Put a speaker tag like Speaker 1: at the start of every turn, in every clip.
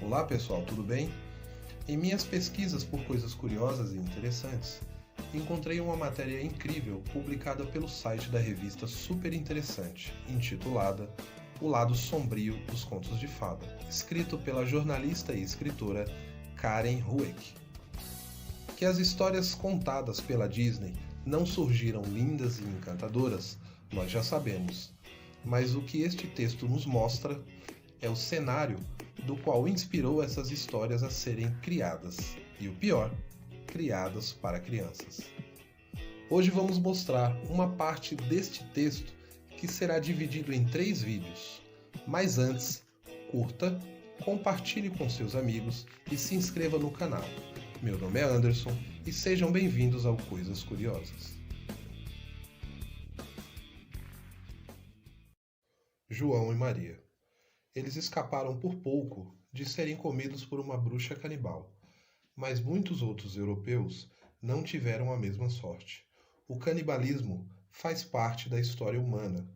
Speaker 1: Olá pessoal, tudo bem? Em minhas pesquisas por coisas curiosas e interessantes, encontrei uma matéria incrível publicada pelo site da revista Super Interessante, intitulada O Lado Sombrio dos Contos de Fada, escrito pela jornalista e escritora Karen Hueck. Que as histórias contadas pela Disney não surgiram lindas e encantadoras, nós já sabemos, mas o que este texto nos mostra é o cenário do qual inspirou essas histórias a serem criadas, e o pior, criadas para crianças. Hoje vamos mostrar uma parte deste texto que será dividido em 3 vídeos. Mas antes, curta, compartilhe com seus amigos e se inscreva no canal. Meu nome é Anderson e sejam bem-vindos ao Coisas Curiosas. João e Maria. Eles escaparam por pouco de serem comidos por uma bruxa canibal, mas muitos outros europeus não tiveram a mesma sorte. O canibalismo faz parte da história humana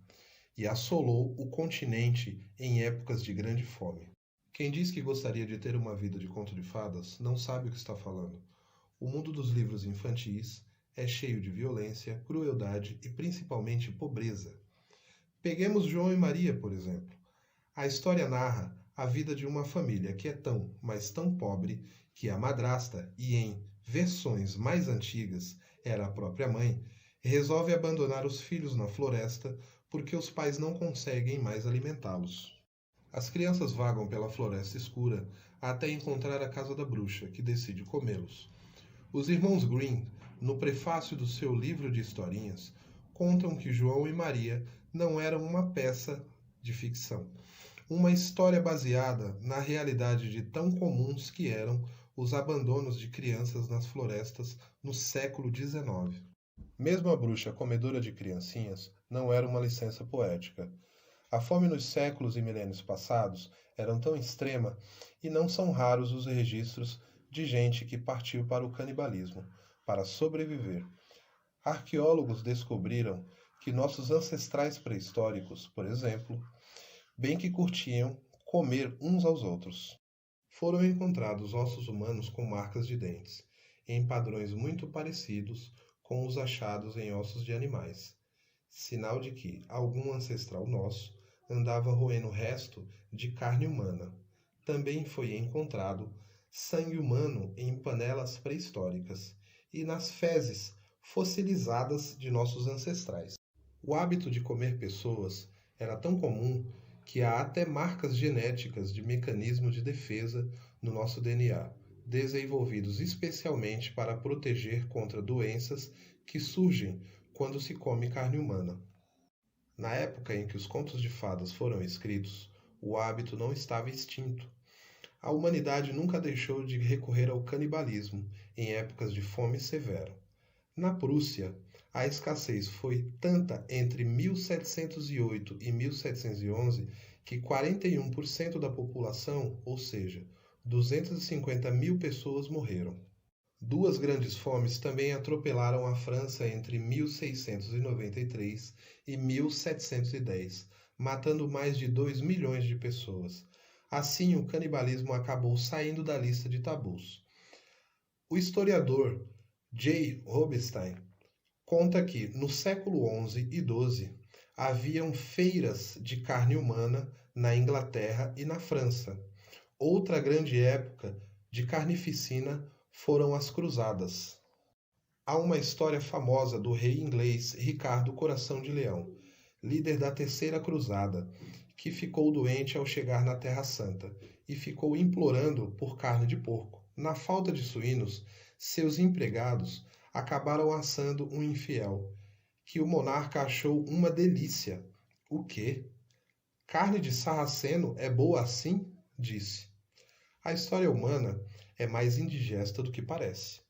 Speaker 1: e assolou o continente em épocas de grande fome. Quem diz que gostaria de ter uma vida de conto de fadas não sabe o que está falando. O mundo dos livros infantis é cheio de violência, crueldade e principalmente pobreza. Peguemos João e Maria, por exemplo. A história narra a vida de uma família que é tão, mas tão pobre, que a madrasta, e em versões mais antigas era a própria mãe, resolve abandonar os filhos na floresta porque os pais não conseguem mais alimentá-los. As crianças vagam pela floresta escura até encontrar a casa da bruxa, que decide comê-los. Os irmãos Grimm, no prefácio do seu livro de historinhas, contam que João e Maria não eram uma peça de ficção. Uma história baseada na realidade de tão comuns que eram os abandonos de crianças nas florestas no século XIX. Mesmo a bruxa comedora de criancinhas não era uma licença poética. A fome nos séculos e milênios passados era tão extrema e não são raros os registros de gente que partiu para o canibalismo para sobreviver. Arqueólogos descobriram que nossos ancestrais pré-históricos, por exemplo, bem que curtiam comer uns aos outros. Foram encontrados ossos humanos com marcas de dentes, em padrões muito parecidos com os achados em ossos de animais, sinal de que algum ancestral nosso andava roendo resto de carne humana. Também foi encontrado sangue humano em panelas pré-históricas e nas fezes fossilizadas de nossos ancestrais. O hábito de comer pessoas era tão comum que há até marcas genéticas de mecanismo de defesa no nosso DNA, desenvolvidos especialmente para proteger contra doenças que surgem quando se come carne humana. Na época em que os contos de fadas foram escritos, o hábito não estava extinto. A humanidade nunca deixou de recorrer ao canibalismo em épocas de fome severa. Na Prússia, a escassez foi tanta entre 1708 e 1711 que 41% da população, ou seja, 250 mil pessoas morreram. Duas grandes fomes também atropelaram a França entre 1693 e 1710, matando mais de 2 milhões de pessoas. Assim, o canibalismo acabou saindo da lista de tabus. O historiador J. Robinstein conta que, no século XI e XII, haviam feiras de carne humana na Inglaterra e na França. Outra grande época de carnificina foram as Cruzadas. Há uma história famosa do rei inglês Ricardo Coração de Leão, líder da Terceira Cruzada, que ficou doente ao chegar na Terra Santa e ficou implorando por carne de porco. Na falta de suínos, seus empregados acabaram assando um infiel, que o monarca achou uma delícia. O quê? Carne de sarraceno é boa assim? Disse. A história humana é mais indigesta do que parece.